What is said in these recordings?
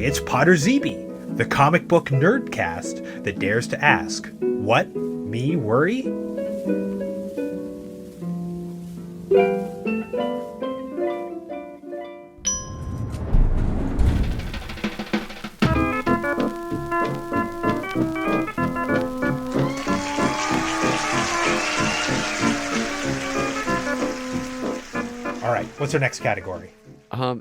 It's PODRZEBIE, the comic book nerdcast that dares to ask, what? Me worry? All right, what's our next category?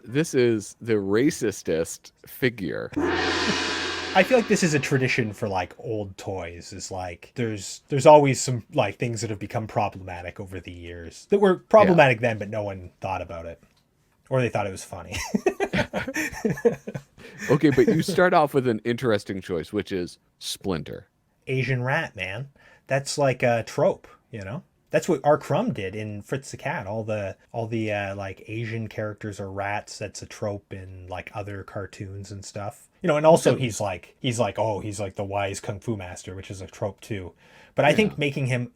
This is the racist-est figure. I feel like this is a tradition for like old toys. Is like there's always some like things that have become problematic over the years that were problematic then, but no one thought about it, or they thought it was funny. Okay, but you start off with an interesting choice, which is Splinter. Asian rat, man. That's like a trope, you know? That's what R. Crumb did in Fritz the Cat. All the like Asian characters are rats. That's a trope in like other cartoons and stuff. You know, and also he's like the wise kung fu master, which is a trope too. But I think making him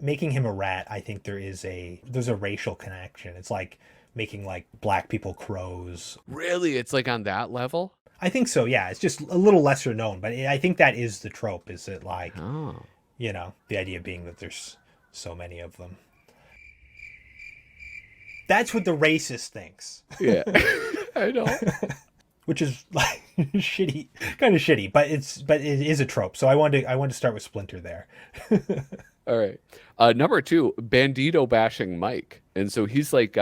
a rat, I think there's a racial connection. It's like making like black people crows. Really? It's like on that level? I think so, yeah. It's just a little lesser known, but I think that is the trope, is it like, you know, the idea being that there's so many of them. That's what the racist thinks. Yeah, I know. Which is like shitty, kind of shitty, but it is a trope. So I want to start with Splinter there. All right. Number 2, Bandito bashing Mike. And so he's like,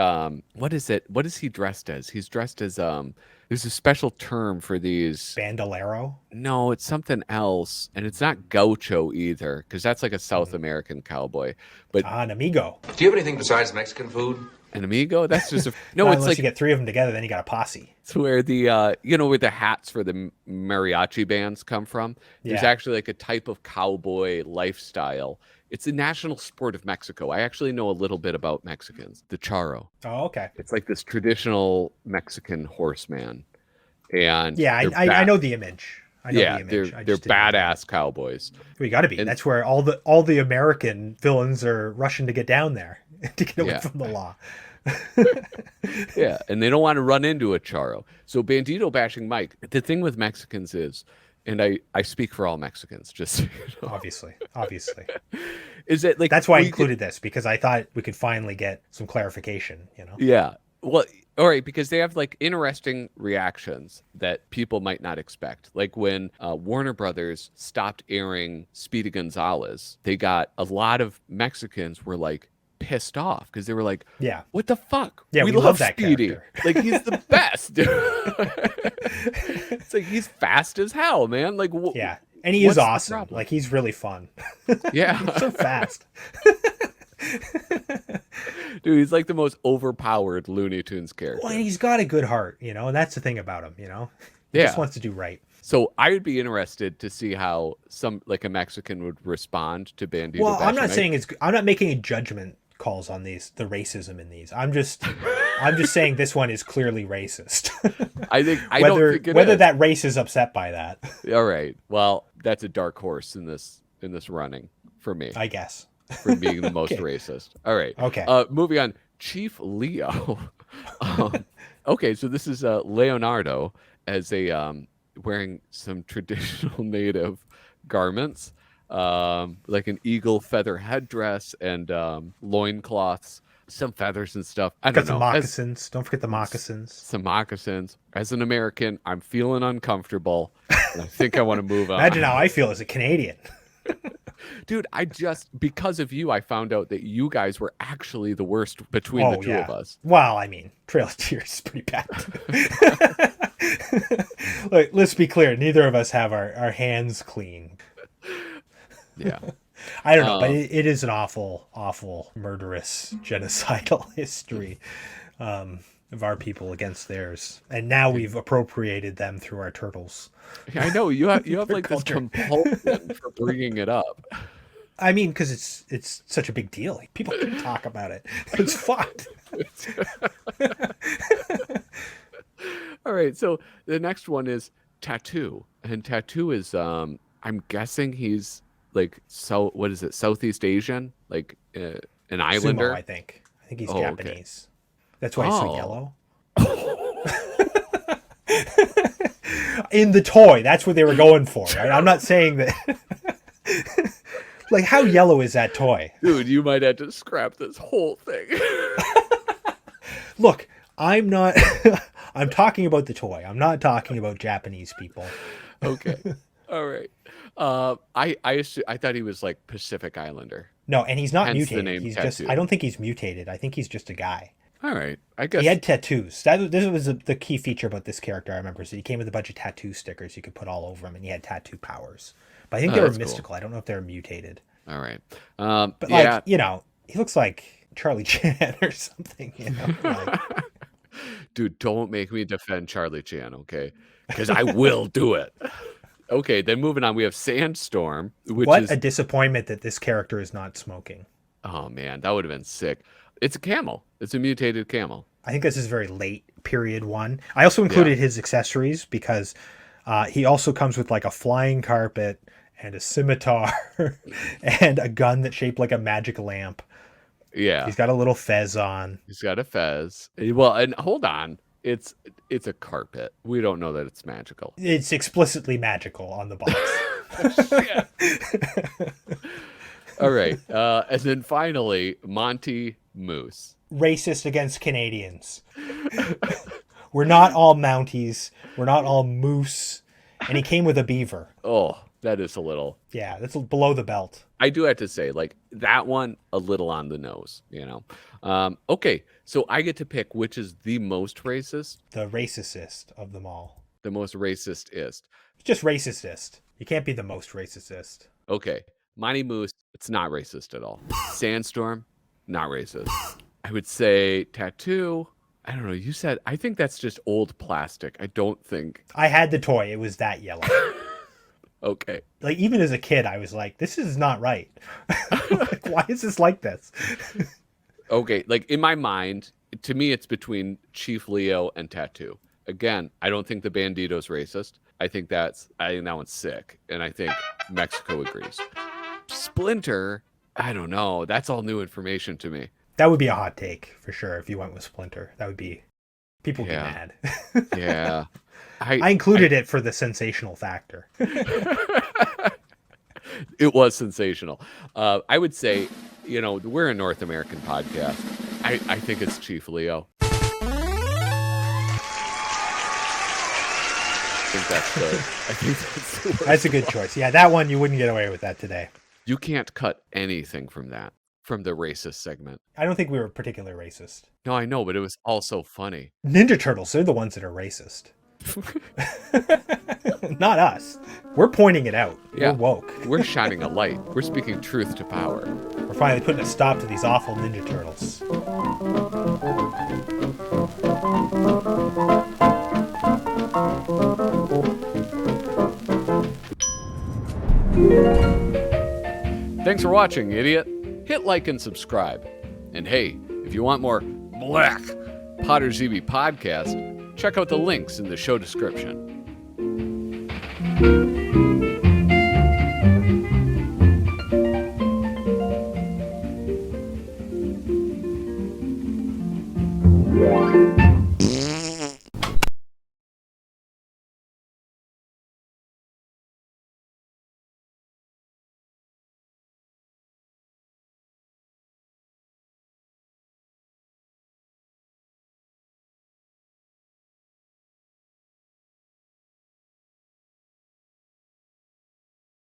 what is it? What is he dressed as? He's dressed as, there's a special term for these. Bandolero? No, it's something else. And it's not gaucho either, because that's like a South American cowboy. But an amigo. Do you have anything besides Mexican food? An amigo? That's just a... No, well, it's unless like... you get 3 of them together, then you got a posse. It's where the, you know, where the hats for the mariachi bands come from. There's actually like a type of cowboy lifestyle. It's the national sport of Mexico. I actually know a little bit about Mexicans. The charro. Oh, okay. It's like this traditional Mexican horseman. And yeah, I know the image. I know the image. They're badass cowboys. We got to be. And that's where all the American villains are rushing to get down there to get away from the law. Yeah, and they don't want to run into a charro. So Bandito bashing Mike. The thing with Mexicans is, and I speak for all Mexicans, just so you know. Obviously, is that like that's why I included this, because I thought we could finally get some clarification. You know. Yeah. Well, all right, because they have like interesting reactions that people might not expect. Like when Warner Brothers stopped airing Speedy Gonzalez, they got a lot of Mexicans were like pissed off because they were like, yeah, what the fuck? Yeah, we love that Speedy. Character. Like he's the best. It's like he's fast as hell, man. Like yeah, and he is awesome. Like he's really fun. Yeah, he's so fast. Dude, he's like the most overpowered Looney Tunes character. Well, and he's got a good heart, you know, and that's the thing about him, you know. He just wants to do right. So I would be interested to see how a Mexican would respond to Bandito. Well, I'm not saying I'm not making a judgment calls on the racism in these. I'm just saying this one is clearly racist. I don't think whether that race is upset by that. All right. Well, that's a dark horse in this running for me. I guess. For being the most racist. All right. Okay. Moving on. Chief Leo. Okay, so this is Leonardo as a wearing some traditional native garments, like an eagle feather headdress and loincloths, some feathers and stuff. I don't know. Some moccasins. Don't forget the moccasins. Some moccasins. As an American, I'm feeling uncomfortable. And I think I want to move on. Imagine how I feel as a Canadian. Dude, because of you, I found out that you guys were actually the worst between the two of us. Well, I mean, Trail of Tears is pretty bad. Look, let's be clear. Neither of us have our hands clean. Yeah. I don't know, but it is an awful, awful, murderous, genocidal history of our people against theirs. And now we've appropriated them through our turtles. I know you have like this compulsion for bringing it up. I mean, because it's such a big deal. Like, people can talk about it. It's fucked. All right, so the next one is Tattoo, and Tattoo is I'm guessing he's like what is it? Southeast Asian, like an islander. Sumo, I think he's Japanese. That's why it's so Oh. yellow. In the toy, that's what they were going for. Right? I'm not saying that. Like, how yellow is that toy? Dude, you might have to scrap this whole thing. Look, I'm not. I'm talking about the toy. I'm not talking about Japanese people. Okay. All right. I thought he was like Pacific Islander. No, and he's not Hence the mutated. name He's Tattoo. just. I don't think he's mutated. I think he's just a guy. All right. I guess He had tattoos. This was the key feature about this character. I remember. So he came with a bunch of tattoo stickers you could put all over him, and he had tattoo powers. But I think they were that's cool. mystical. I don't know if they were mutated. All right. But yeah. like, you know, he looks like Charlie Chan or something. You know, like, Dude, don't make me defend Charlie Chan, okay? Because I will do it. Okay, then moving on, we have Sandstorm, which what is a disappointment that this character is not smoking. oh man, that would have been sick. It's a camel. It's a mutated camel. I think this is very late period one. I also included his accessories because he also comes with like a flying carpet and a scimitar and a gun that's shaped like a magic lamp. Yeah. He's got a little fez on. He's got a fez. Well, and hold on. It's a carpet. We don't know that it's magical. It's explicitly magical on the box. All right. And then finally, Monty Moose. Racist against Canadians. We're not all Mounties. We're not all moose. And he came with a beaver. Oh, that is a little. Yeah, that's below the belt. I do have to say, like, that one, a little on the nose, you know? Okay, so I get to pick which is the most racist, The racist-est of them all. the most racist-ist. It's just racist-est. You can't be the most racist-est. Okay, Monty Moose, it's not racist at all. Sandstorm, not racist. I would say Tattoo, I don't know, you said, I think that's just old plastic. I don't think. I had the toy. It was that yellow. Okay. Like, even as a kid, I was like, this is not right. Like, why is this like this? Okay, like in my mind, to me, it's between Chief Leo and Tattoo. Again, I don't think the Bandito's racist. I think that one's sick, and I think Mexico agrees. Splinter, I don't know. That's all new information to me. That would be a hot take, for sure, if you went with Splinter. That would be... People would be Yeah. mad. Yeah. I included it for the sensational factor. It was sensational. I would say, you know, we're a North American podcast. I think it's Chief Leo. I think that's good. I think that's the worst That's a good one. choice. Yeah, that one, you wouldn't get away with that today. You can't cut anything from that, from the racist segment. I don't think we were particularly racist. No, I know, but it was also funny. Ninja Turtles, they're the ones that are racist. Not us. We're pointing it out. Yeah. We're woke. We're shining a light. We're speaking truth to power. We're finally putting a stop to these awful Ninja Turtles. Thanks for watching, idiot. Hit like and subscribe. And hey, if you want more black PODRZEBIE podcast, check out the links in the show description.